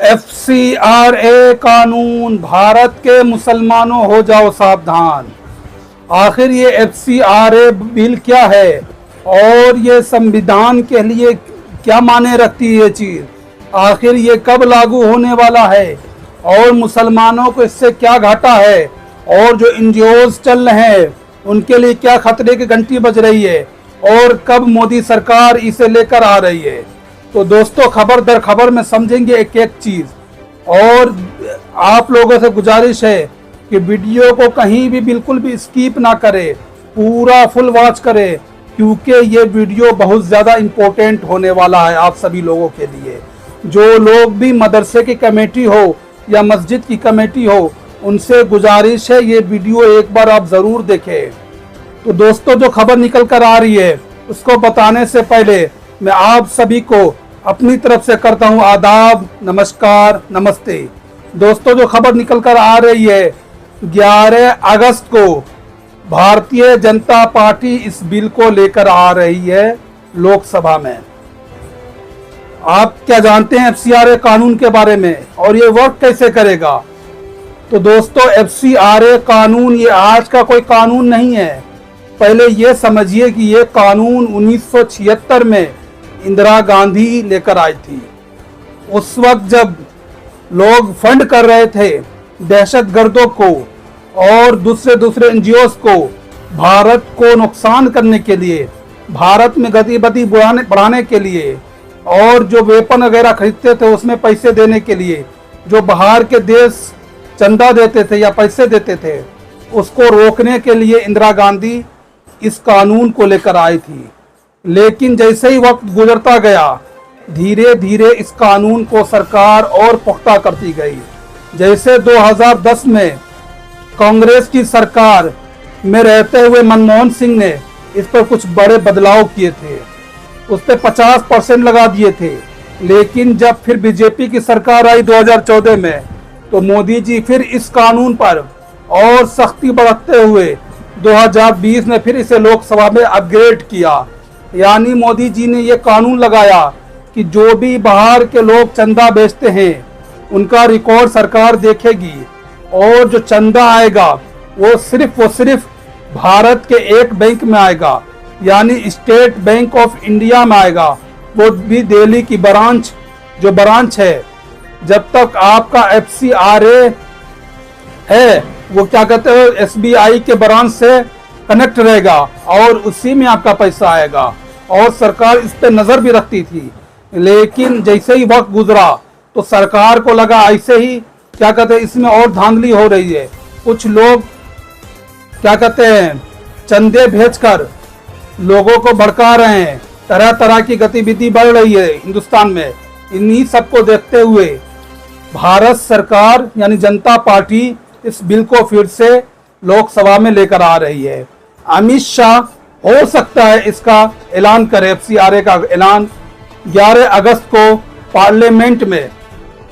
FCRA कानून, भारत के मुसलमानों हो जाओ सावधान। आखिर ये FCRA बिल क्या है और ये संविधान के लिए क्या मायने रखती है ये चीज़, आखिर ये कब लागू होने वाला है और मुसलमानों को इससे क्या घाटा है, और जो NGOs चल रहे हैं उनके लिए क्या खतरे की घंटी बज रही है, और कब मोदी सरकार इसे लेकर आ रही है। तो दोस्तों, खबर दर खबर में समझेंगे एक एक चीज़, और आप लोगों से गुजारिश है कि वीडियो को कहीं भी बिल्कुल भी स्किप ना करें, पूरा फुल वॉच करें, क्योंकि ये वीडियो बहुत ज़्यादा इम्पोर्टेंट होने वाला है आप सभी लोगों के लिए। जो लोग भी मदरसे की कमेटी हो या मस्जिद की कमेटी हो, उनसे गुजारिश है ये वीडियो एक बार आप ज़रूर देखें। तो दोस्तों, जो खबर निकल कर आ रही है उसको बताने से पहले मैं आप सभी को अपनी तरफ से करता हूं आदाब, नमस्कार, नमस्ते। दोस्तों, जो खबर निकल कर आ रही है 11 अगस्त को भारतीय जनता पार्टी इस बिल को लेकर आ रही है लोकसभा में। आप क्या जानते हैं FCRA कानून के बारे में और ये वर्क कैसे करेगा? तो दोस्तों, FCRA कानून ये आज का कोई कानून नहीं है। पहले ये समझिए कि ये कानून 1976 में इंदिरा गांधी लेकर आई थी। उस वक्त जब लोग फंड कर रहे थे दहशतगर्दों को और दूसरे NGOs को भारत को नुकसान करने के लिए, भारत में गतिविधि बढ़ाने के लिए, और जो वेपन वगैरह खरीदते थे उसमें पैसे देने के लिए, जो बाहर के देश चंदा देते थे या पैसे देते थे, उसको रोकने के लिए इंदिरा गांधी इस कानून को लेकर आई थी। लेकिन जैसे ही वक्त गुजरता गया, धीरे धीरे इस कानून को सरकार और पुख्ता करती गई। जैसे 2010 में कांग्रेस की सरकार में रहते हुए मनमोहन सिंह ने इस पर कुछ बड़े बदलाव किए थे, उस पर 50% लगा दिए थे। लेकिन जब फिर बीजेपी की सरकार आई 2014 में, तो मोदी जी फिर इस कानून पर और सख्ती बरतते हुए 2020 में फिर इसे लोकसभा में अपग्रेड किया। यानी मोदी जी ने ये कानून लगाया कि जो भी बाहर के लोग चंदा बेचते हैं उनका रिकॉर्ड सरकार देखेगी, और जो चंदा आएगा वो सिर्फ भारत के एक बैंक में आएगा, यानी स्टेट बैंक ऑफ इंडिया में आएगा, वो भी दिल्ली की ब्रांच है। जब तक आपका FCRA है वो क्या कहते हैं SBI के ब्रांच से कनेक्ट रहेगा और उसी में आपका पैसा आएगा, और सरकार इस पे नज़र भी रखती थी। लेकिन जैसे ही वक्त गुजरा तो सरकार को लगा ऐसे ही क्या कहते हैं इसमें और धांधली हो रही है। कुछ लोग क्या कहते हैं चंदे भेजकर लोगों को भड़का रहे हैं, तरह तरह की गतिविधि बढ़ रही है हिंदुस्तान में। इन्हीं सबको देखते हुए भारत सरकार यानी जनता पार्टी इस बिल को फिर से लोकसभा में लेकर आ रही है। अमित शाह हो सकता है इसका ऐलान करे, FCRA का ऐलान 11 अगस्त को पार्लियामेंट में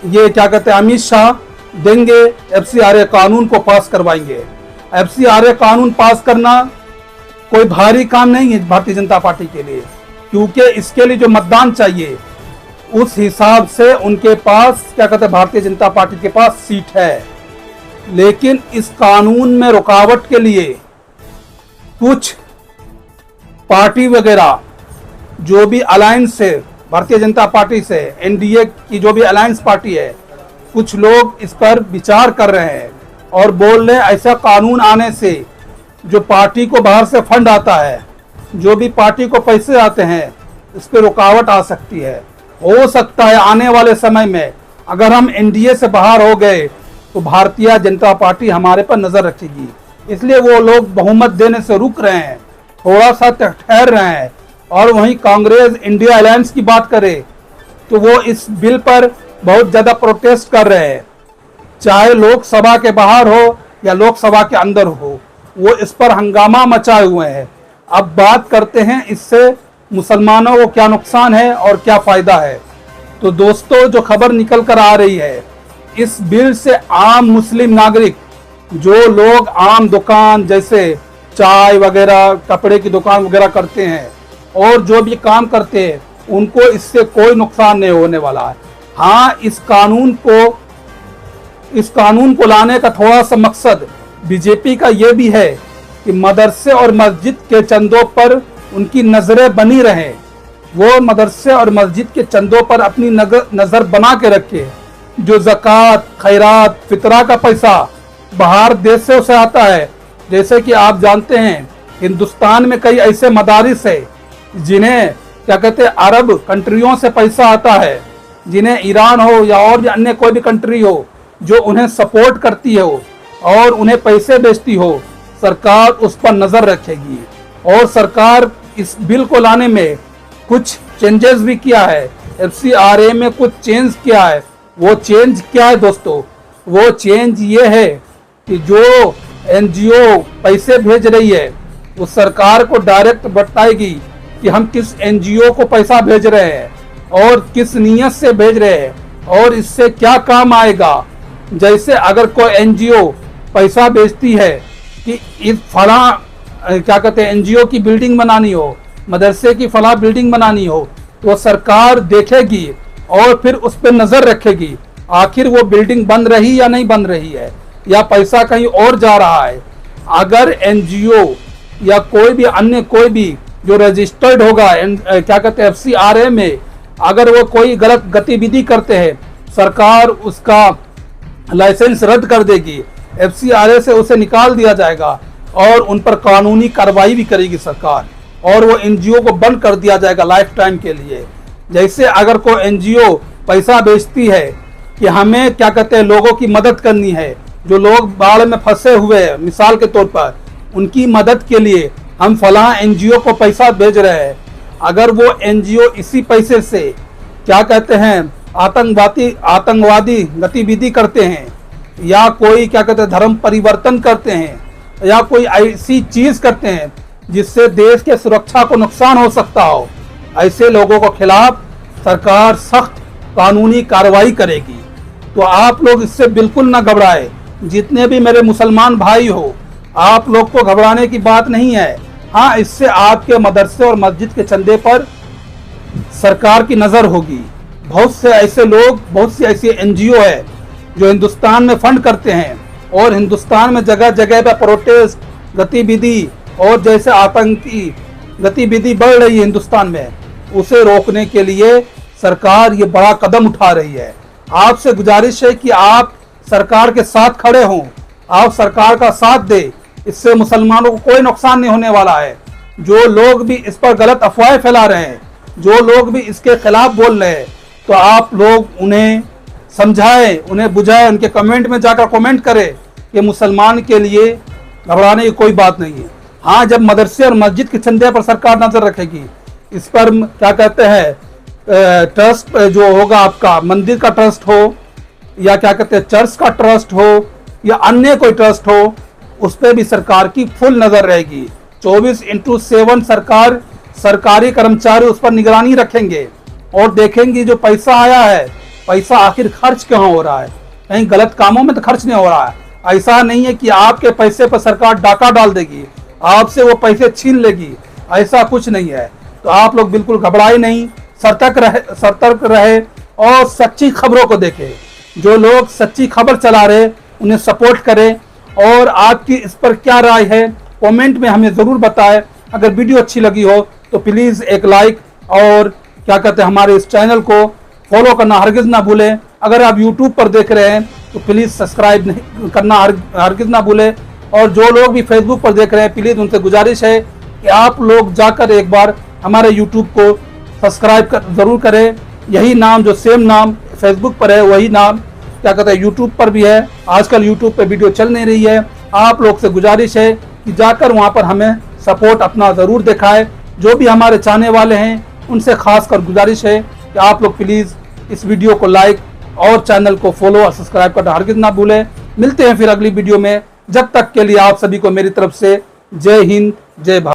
ये क्या कहते हैं अमित शाह देंगे, FCRA कानून को पास करवाएंगे। FCRA कानून पास करना कोई भारी काम नहीं है भारतीय जनता पार्टी के लिए, क्योंकि इसके लिए जो मतदान चाहिए उस हिसाब से उनके पास क्या कहते हैं भारतीय जनता पार्टी के पास सीट है। लेकिन इस कानून में रुकावट के लिए कुछ पार्टी वगैरह जो भी अलायंस है भारतीय जनता पार्टी से, NDA की जो भी अलायंस पार्टी है, कुछ लोग इस पर विचार कर रहे हैं और बोल रहे हैं ऐसा कानून आने से जो पार्टी को बाहर से फंड आता है, जो भी पार्टी को पैसे आते हैं, इस पर रुकावट आ सकती है। हो सकता है आने वाले समय में अगर हम NDA से बाहर हो गए तो भारतीय जनता पार्टी हमारे पर नजर रखेगी, इसलिए वो लोग बहुमत देने से रुक रहे हैं, थोड़ा सा ठहर रहे हैं। और वहीं कांग्रेस इंडिया अलायंस की बात करें तो वो इस बिल पर बहुत ज़्यादा प्रोटेस्ट कर रहे हैं, चाहे लोकसभा के बाहर हो या लोकसभा के अंदर हो, वो इस पर हंगामा मचाए हुए हैं। अब बात करते हैं इससे मुसलमानों को क्या नुकसान है और क्या फ़ायदा है। तो दोस्तों, जो खबर निकल कर आ रही है, इस बिल से आम मुस्लिम नागरिक, जो लोग आम दुकान जैसे चाय वगैरह, कपड़े की दुकान वगैरह करते हैं और जो भी काम करते हैं, उनको इससे कोई नुकसान नहीं होने वाला है। हाँ, इस कानून को लाने का थोड़ा सा मकसद बीजेपी का ये भी है कि मदरसे और मस्जिद के चंदों पर उनकी नजरें बनी रहें। वो मदरसे और मस्जिद के चंदों पर अपनी नजर बना के रखे। जो ज़कात, खैरात, फितरा का पैसा बाहर देशों से आता है, जैसे कि आप जानते हैं हिंदुस्तान में कई ऐसे मदारिस है जिन्हें क्या कहते हैं अरब कंट्रियों से पैसा आता है, जिन्हें ईरान हो या और अन्य कोई भी कंट्री हो जो उन्हें सपोर्ट करती हो और उन्हें पैसे भेजती हो, सरकार उस पर नजर रखेगी। और सरकार इस बिल को लाने में कुछ चेंजेस भी किया है। FCRA में कुछ चेंज किया है। वो चेंज क्या है दोस्तों? वो चेंज ये है कि जो NGO पैसे भेज रही है वो सरकार को डायरेक्ट बताएगी कि हम किस NGO को पैसा भेज रहे हैं और किस नियत से भेज रहे हैं और इससे क्या काम आएगा। जैसे अगर कोई NGO पैसा भेजती है कि इस फला क्या कहते हैं NGO की बिल्डिंग बनानी हो, मदरसे की फला बिल्डिंग बनानी हो, तो सरकार देखेगी और फिर उस पर नजर रखेगी आखिर वो बिल्डिंग बन रही या नहीं बन रही है, या पैसा कहीं और जा रहा है। अगर NGO या कोई भी अन्य कोई भी जो रजिस्टर्ड होगा क्या कहते हैं FCRA में, अगर वो कोई गलत गतिविधि करते हैं, सरकार उसका लाइसेंस रद्द कर देगी। FCRA से उसे निकाल दिया जाएगा और उन पर कानूनी कार्रवाई भी करेगी सरकार, और वो NGO को बंद कर दिया जाएगा लाइफ टाइम के लिए। जैसे अगर कोई NGO पैसा भेजती है कि हमें क्या कहते हैं लोगों की मदद करनी है, जो लोग बाढ़ में फंसे हुए हैं, मिसाल के तौर पर उनकी मदद के लिए हम फलां NGO को पैसा भेज रहे हैं, अगर वो NGO इसी पैसे से क्या कहते हैं आतंकवादी गतिविधि करते हैं या कोई क्या कहते हैं धर्म परिवर्तन करते हैं या कोई ऐसी चीज करते हैं जिससे देश के सुरक्षा को नुकसान हो सकता हो, ऐसे लोगों के खिलाफ सरकार सख्त कानूनी कार्रवाई करेगी। तो आप लोग इससे बिल्कुल ना घबराए। जितने भी मेरे मुसलमान भाई हो, आप लोग को घबराने की बात नहीं है। हाँ, इससे आपके मदरसे और मस्जिद के चंदे पर सरकार की नजर होगी। बहुत से ऐसे लोग, बहुत सी ऐसी NGO है जो हिंदुस्तान में फंड करते हैं और हिंदुस्तान में जगह जगह पर प्रोटेस्ट गतिविधि और जैसे आतंकी गतिविधि बढ़ रही है हिंदुस्तान में, उसे रोकने के लिए सरकार ये बड़ा कदम उठा रही है। आपसे गुजारिश है कि आप सरकार के साथ खड़े हों, आप सरकार का साथ दें। इससे मुसलमानों को कोई नुकसान नहीं होने वाला है। जो लोग भी इस पर गलत अफवाहें फैला रहे हैं, जो लोग भी इसके खिलाफ बोल रहे हैं, तो आप लोग उन्हें समझाएं, उन्हें बुझाएं, उनके कमेंट में जाकर कमेंट करें कि मुसलमान के लिए घबराने की कोई बात नहीं है। हाँ, जब मदरसे और मस्जिद के चंदे पर सरकार नजर रखेगी, इस पर क्या कहते हैं ट्रस्ट जो होगा आपका मंदिर का ट्रस्ट हो या क्या कहते हैं चर्च का ट्रस्ट हो या अन्य कोई ट्रस्ट हो, उस पर भी सरकार की फुल नजर रहेगी। 24/7 सरकारी कर्मचारी उस पर निगरानी रखेंगे और देखेंगे जो पैसा आया है, पैसा आखिर खर्च कहाँ हो रहा है, कहीं गलत कामों में तो खर्च नहीं हो रहा है। ऐसा नहीं है कि आपके पैसे पर सरकार डाका डाल देगी, आपसे वो पैसे छीन लेगी, ऐसा कुछ नहीं है। तो आप लोग बिल्कुल घबराए नहीं, सतर्क रहे और सच्ची खबरों को देखें। जो लोग सच्ची खबर चला रहे उन्हें सपोर्ट करें। और आपकी इस पर क्या राय है कमेंट में हमें ज़रूर बताएं। अगर वीडियो अच्छी लगी हो तो प्लीज़ एक लाइक और क्या कहते हैं हमारे इस चैनल को फॉलो करना हरगिज़ ना भूलें। अगर आप यूट्यूब पर देख रहे हैं तो प्लीज़ सब्सक्राइब नहीं करना हरगिज़ ना भूलें। और जो लोग भी फेसबुक पर देख रहे हैं प्लीज़ उनसे गुजारिश है कि आप लोग जाकर एक बार हमारे यूट्यूब को सब्सक्राइब ज़रूर करें। यही नाम, जो सेम नाम फेसबुक पर है, वही नाम क्या कहते हैं यूट्यूब पर भी है। आजकल यूट्यूब पे वीडियो चल नहीं रही है। आप लोग से गुजारिश है कि जाकर वहाँ पर हमें सपोर्ट अपना ज़रूर दिखाएं। जो भी हमारे चाहने वाले हैं उनसे खास कर गुजारिश है कि आप लोग प्लीज़ इस वीडियो को लाइक और चैनल को फॉलो और सब्सक्राइब करना हरगिज़ ना भूलें। मिलते हैं फिर अगली वीडियो में। जब तक के लिए आप सभी को मेरी तरफ से जय हिंद, जय भारत।